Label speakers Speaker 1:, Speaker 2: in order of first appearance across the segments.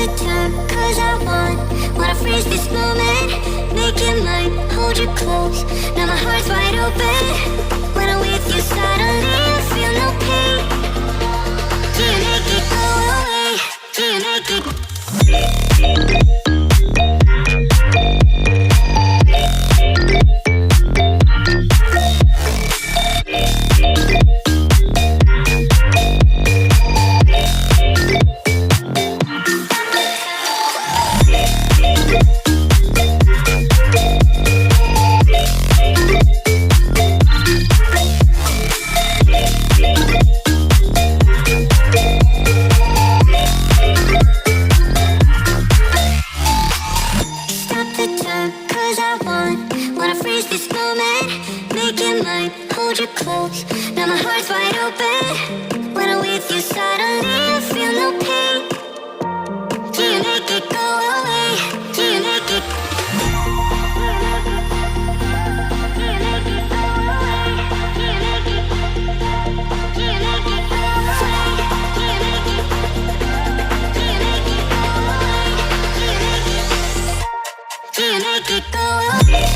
Speaker 1: the time, cause I wanna freeze this moment. Make it mine, hold you close. Now my heart's wide open. When I'm with you suddenly I feel no pain. Do you make it go away? Do you make it? Wanna freeze this moment, make it mine, hold you close. Now my heart's wide open. When I'm with you suddenly I feel no pain. Do you make it go away? Do you make it? Do you make it go away? Do you make it? Do you make it go away? Do you make it? Do you make it go away? Do you make it go away?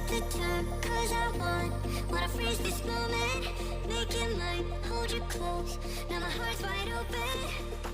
Speaker 1: The time, cause I wanna freeze this moment. Make it mine, hold you close. Now my heart's wide open.